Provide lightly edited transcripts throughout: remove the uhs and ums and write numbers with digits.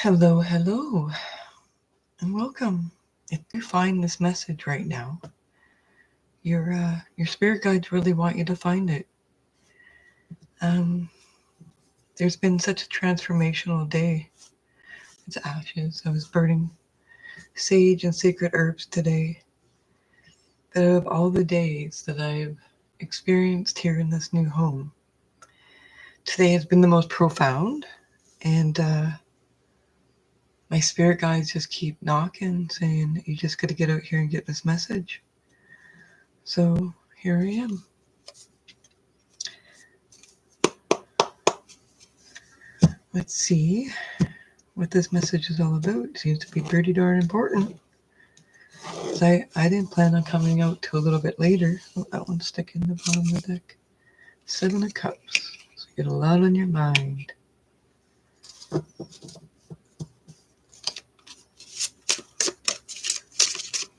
Hello, hello, and welcome. If you find this message right now, your spirit guides really want you to find it. Um, there's been such a transformational day. It's ashes. I was burning sage and sacred herbs today. But out of all the days that I've experienced here in this new home, today has been the most profound, and my spirit guides just keep knocking, saying, "You just got to get out here and get this message." So here I am. Let's see what this message is all about. It seems to be pretty darn important. I didn't plan on coming out till a little bit later. Oh, that one's sticking in the bottom of the deck. Seven of Cups. So you get a lot on your mind.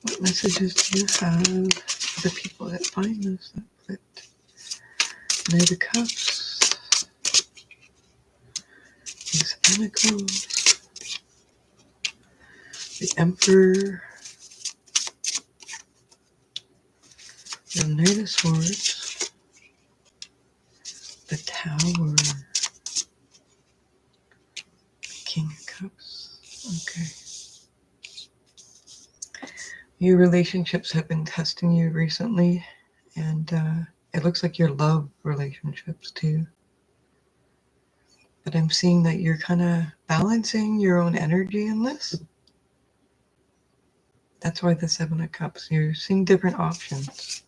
What messages do you have for the people that find this? That flipped. Knight of Cups. Ace of Pentacles. The Emperor. The Knight of Swords. The Tower. King of Cups. Okay. Your relationships have been testing you recently, and it looks like your love relationships too. But I'm seeing that you're kind of balancing your own energy in this. That's why the Seven of Cups. You're seeing different options.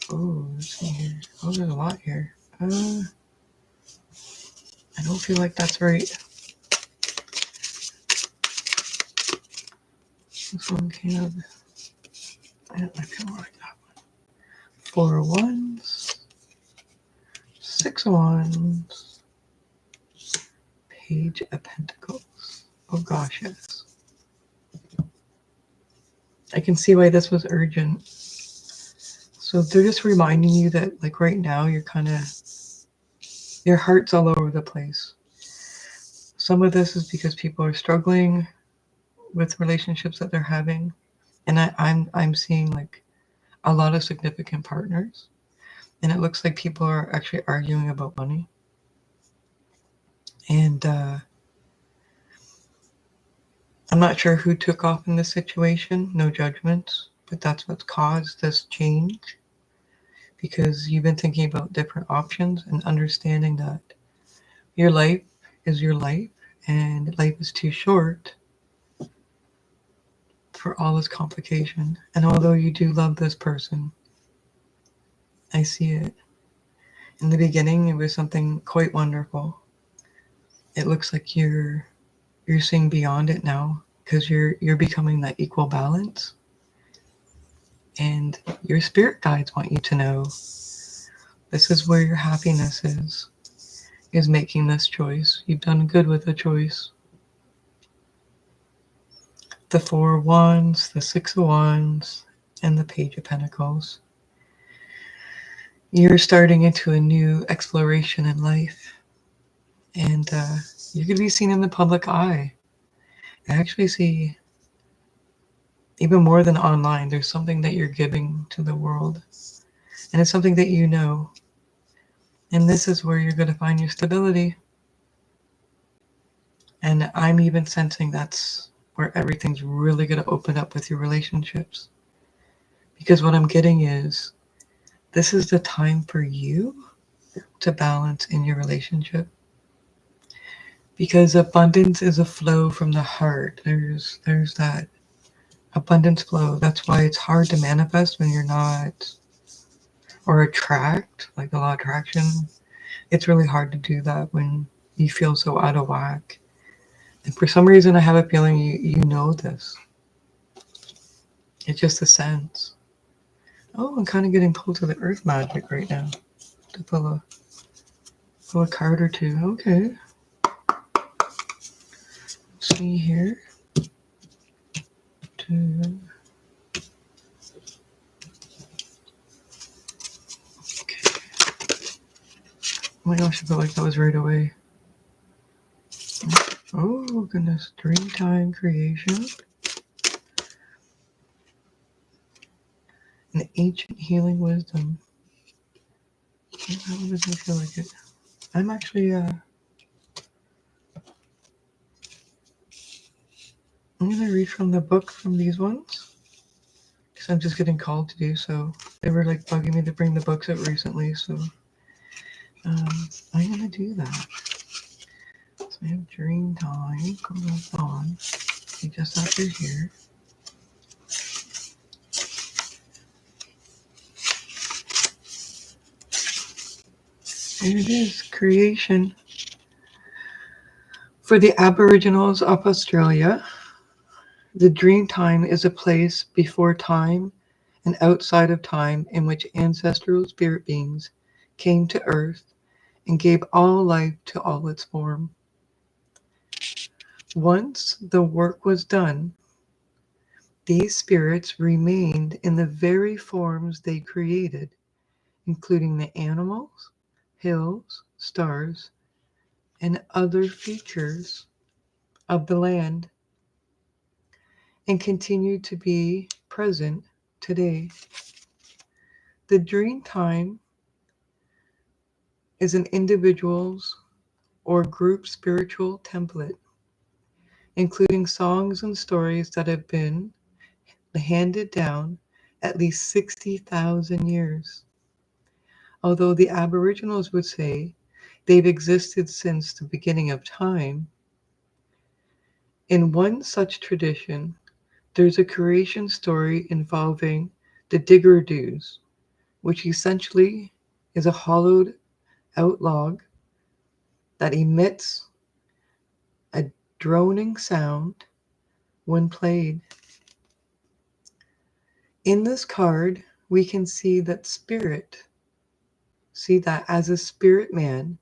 Oh, let's see here. Oh, there's a lot here. I don't feel like that's right. This one kind of, I feel like that one. Four of Wands, Six of Wands, Page of Pentacles. Oh gosh, yes. I can see why this was urgent. So they're just reminding you that, like right now, you're kind of, your heart's all over the place. Some of this is because people are struggling with relationships that they're having, and I'm seeing like a lot of significant partners, and it looks like people are actually arguing about money. And I'm not sure who took off in this situation. No judgments, but that's what's caused this change, because you've been thinking about different options and understanding that your life is your life, and life is too short for all this complication. And although you do love this person, I see it. In the beginning, it was something quite wonderful. It looks like you're seeing beyond it now, because you're becoming that equal balance. And your spirit guides want you to know this is where your happiness is making this choice. You've done good with the choice. The Four of Wands, the Six of Wands, and the Page of Pentacles. You're starting into a new exploration in life, and you're going to be seen in the public eye. I actually see, even more than online, there's something that you're giving to the world, and it's something that you know. And this is where you're going to find your stability. And I'm even sensing that's where everything's really going to open up with your relationships. Because what I'm getting is, this is the time for you to balance in your relationship. Because abundance is a flow from the heart. There's that abundance flow. That's why it's hard to manifest when you're not, or attract, like the law of attraction. It's really hard to do that when you feel so out of whack. And for some reason, I have a feeling you know this. It's just a sense. Oh, I'm kind of getting pulled to the earth magic right now to pull a card or two. Okay. Let's see here. Two. Okay. Oh my gosh, I felt like that was right away. Oh, goodness. Dreamtime creation. An ancient healing wisdom. That one doesn't feel like it. I'm actually, I'm going to read from the book from these ones. Because I'm just getting called to do so. They were like bugging me to bring the books out recently, so I'm going to do that. So I have Dreamtime goes on. Just after here. Here it is, creation. For the Aboriginals of Australia, the Dreamtime is a place before time and outside of time in which ancestral spirit beings came to Earth and gave all life to all its form. Once the work was done, these spirits remained in the very forms they created, including the animals, hills, stars, and other features of the land, and continue to be present today. The Dreamtime is an individual's or group spiritual template, including songs and stories that have been handed down at least 60,000 years. Although the Aboriginals would say they've existed since the beginning of time, in one such tradition, there's a creation story involving the Digger-Doos, which essentially is a hollowed out log that emits a droning sound when played. In this card, we can see that as a spirit man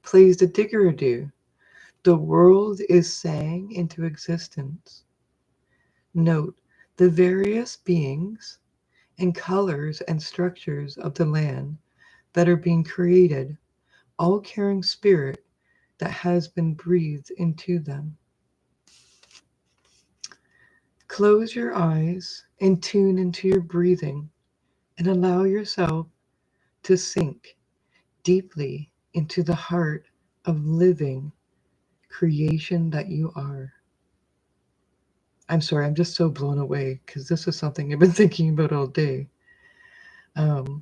plays the Digger-Doo, the world is sang into existence. Note the various beings and colors and structures of the land that are being created, all carrying spirit that has been breathed into them. Close your eyes and tune into your breathing and allow yourself to sink deeply into the heart of living creation that you are. I'm sorry, I'm just so blown away because this is something I've been thinking about all day, and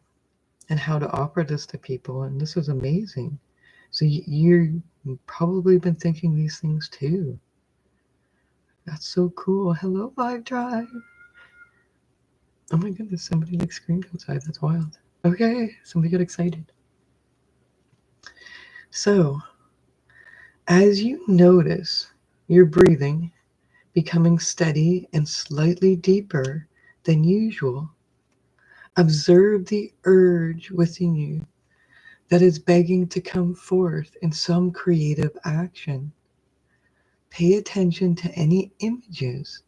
how to offer this to people. And this is amazing. So you've probably been thinking these things too. That's so cool. Hello, Vibe Drive. Oh my goodness, somebody like screamed outside. That's wild. Okay, somebody got excited. So, as you notice your breathing becoming steady and slightly deeper than usual, observe the urge within you that is begging to come forth in some creative action. Pay attention to any images,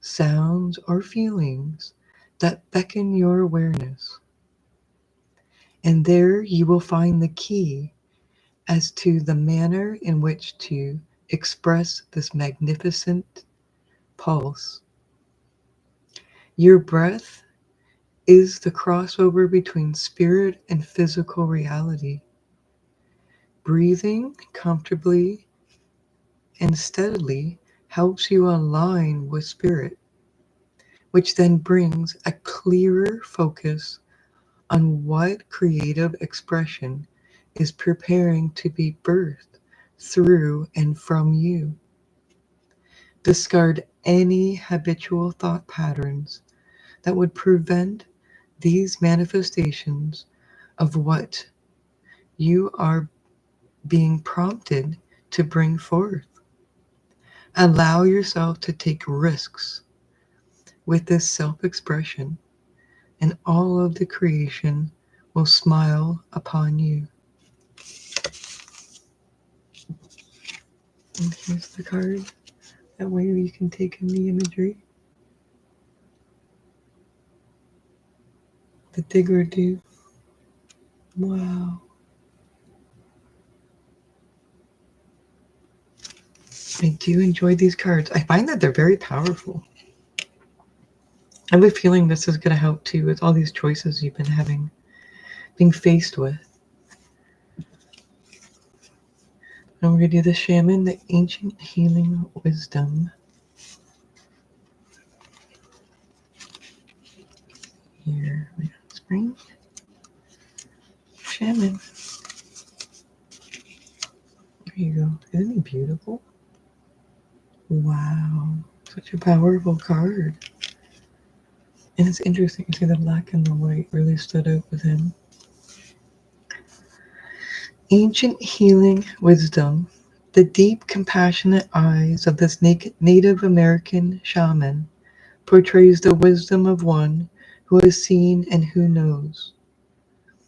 sounds, or feelings that beckon your awareness. And there you will find the key as to the manner in which to express this magnificent pulse. Your breath is the crossover between spirit and physical reality. Breathing comfortably and steadily helps you align with spirit, which then brings a clearer focus on what creative expression is preparing to be birthed through and from you. Discard any habitual thought patterns that would prevent these manifestations of what you are being prompted to bring forth. Allow yourself to take risks with this self-expression, and all of the creation will smile upon you. And here's the card. That way you can take in the imagery. The Digger-Doo. Wow. I do enjoy these cards. I find that they're very powerful. I have a feeling this is going to help too with all these choices you've been being faced with. And we're going to do the Shaman, the Ancient Healing Wisdom. Here we go. Spring. Shaman. There you go. Isn't he beautiful? Wow. Such a powerful card. And it's interesting to see the black and the white really stood out with him. Ancient healing wisdom. The deep, compassionate eyes of this Native American shaman portrays the wisdom of one who has seen and who knows.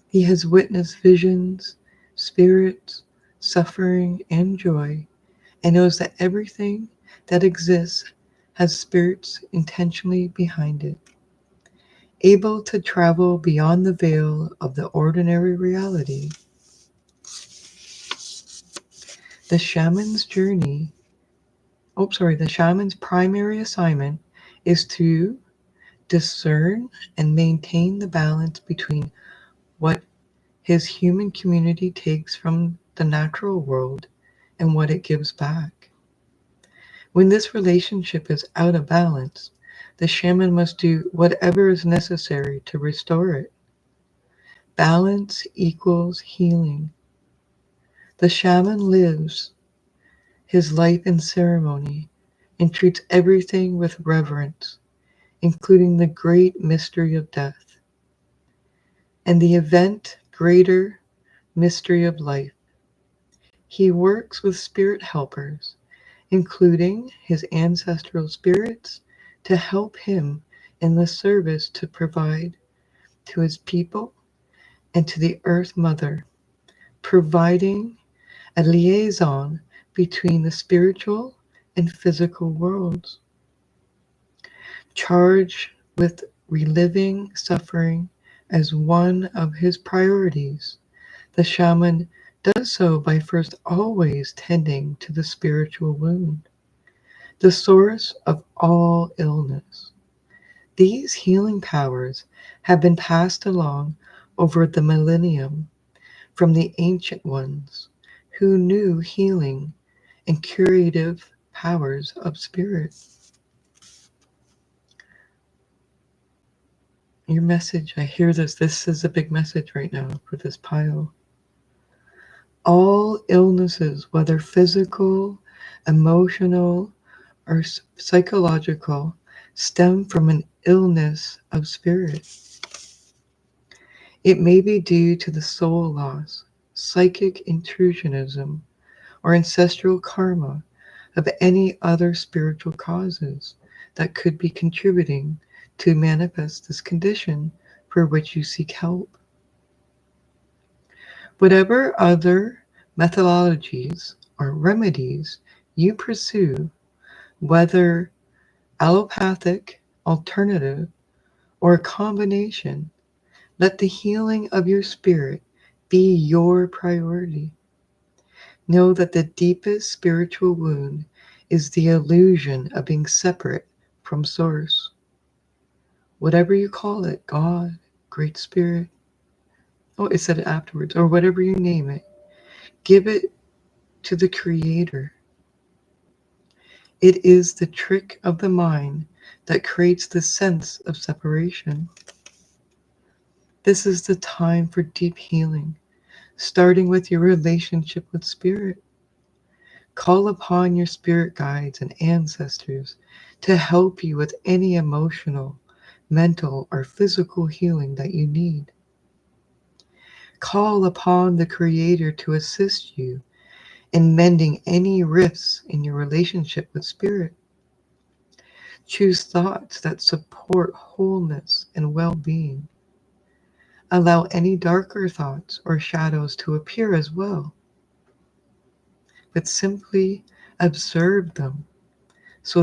He has witnessed visions, spirits, suffering, and joy, and knows that everything that exists has spirits intentionally behind it. Able to travel beyond the veil of the ordinary reality, the shaman's primary assignment is to discern and maintain the balance between what his human community takes from the natural world and what it gives back. When this relationship is out of balance, the shaman must do whatever is necessary to restore it. Balance equals healing. The shaman lives his life in ceremony and treats everything with reverence, including the great mystery of death and the event greater mystery of life. He works with spirit helpers, including his ancestral spirits, to help him in the service to provide to his people and to the Earth Mother, providing a liaison between the spiritual and physical worlds. Charged with reliving suffering as one of his priorities, the shaman does so by first always tending to the spiritual wound, the source of all illness. These healing powers have been passed along over the millennium from the ancient ones who knew healing and curative powers of spirit. Your message, I hear this. This is a big message right now for this pile. All illnesses, whether physical, emotional, or psychological, stem from an illness of spirit. It may be due to the soul loss, psychic intrusionism, or ancestral karma of any other spiritual causes that could be contributing to manifest this condition for which you seek help. Whatever other methodologies or remedies you pursue, whether allopathic, alternative, or a combination, let the healing of your spirit be your priority. Know that the deepest spiritual wound is the illusion of being separate from Source. Whatever you call it, God, Great Spirit, oh, it said it afterwards, or whatever you name it, give it to the Creator. It is the trick of the mind that creates the sense of separation. This is the time for deep healing, starting with your relationship with Spirit. Call upon your spirit guides and ancestors to help you with any emotional, mental, or physical healing that you need. Call upon the Creator to assist you in mending any rifts in your relationship with Spirit. Choose thoughts that support wholeness and well-being. Allow any darker thoughts or shadows to appear as well, but simply observe them so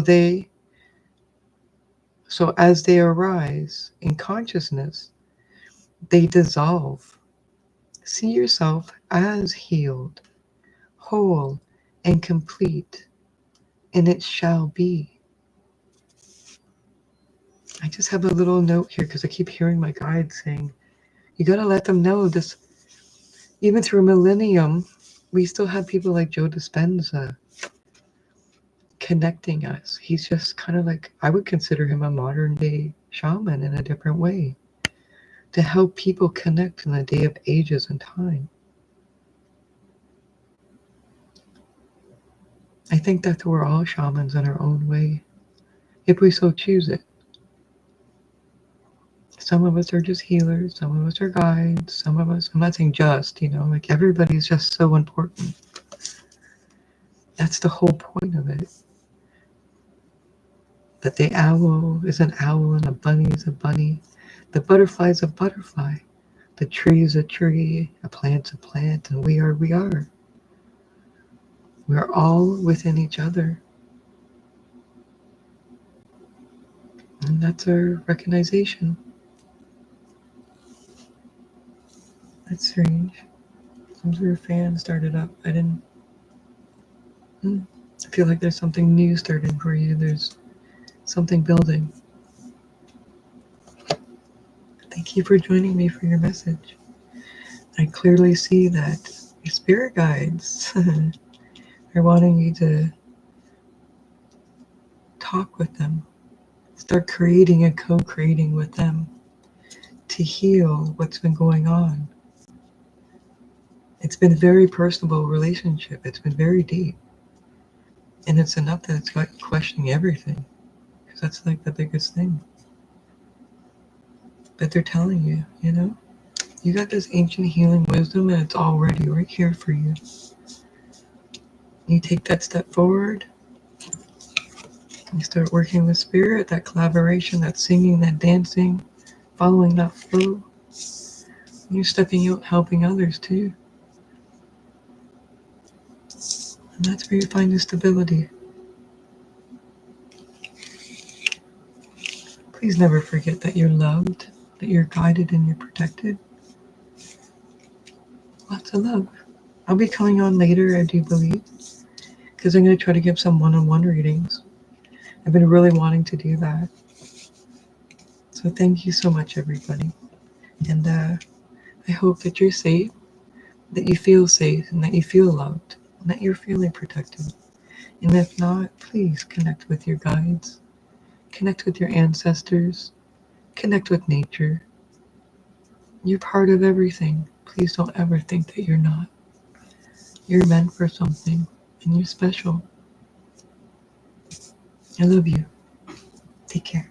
as they arise in consciousness, they dissolve. See yourself as healed, whole, and complete. and it shall be. I just have a little note here because I keep hearing my guide saying, you got to let them know this. Even through a millennium, we still have people like Joe Dispenza connecting us. He's just kind of like, I would consider him a modern day shaman in a different way, to help people connect in the day of ages and time. I think that we're all shamans in our own way, if we so choose it. Some of us are just healers, some of us are guides, some of us, I'm not saying just, like everybody's just so important. That's the whole point of it. That the owl is an owl and a bunny is a bunny. The butterfly is a butterfly. The tree is a tree, a plant's a plant, and we are. We are all within each other. And that's our recognition. That's strange. Some sort of fan started up. I didn't. I feel like there's something new starting for you. There's something building. Thank you for joining me for your message. I clearly see that your spirit guides are wanting you to talk with them. Start creating and co-creating with them to heal what's been going on. It's been a very personable relationship. It's been very deep. And it's enough that it's got you questioning everything. Because that's like the biggest thing. But they're telling you, you got this ancient healing wisdom and it's already right here for you. You take that step forward. You start working with spirit, that collaboration, that singing, that dancing, following that flow. You're stepping out, helping others too. And that's where you find the stability. Please never forget that you're loved, that you're guided and you're protected. Lots of love. I'll be coming on later, I do believe, because I'm going to try to give some one-on-one readings. I've been really wanting to do that. So thank you so much, everybody. And I hope that you're safe, that you feel safe, and that you feel loved, and that you're feeling protected. And if not, please connect with your guides, connect with your ancestors, connect with nature. You're part of everything. Please don't ever think that you're not. You're meant for something, and you're special. I love you. Take care.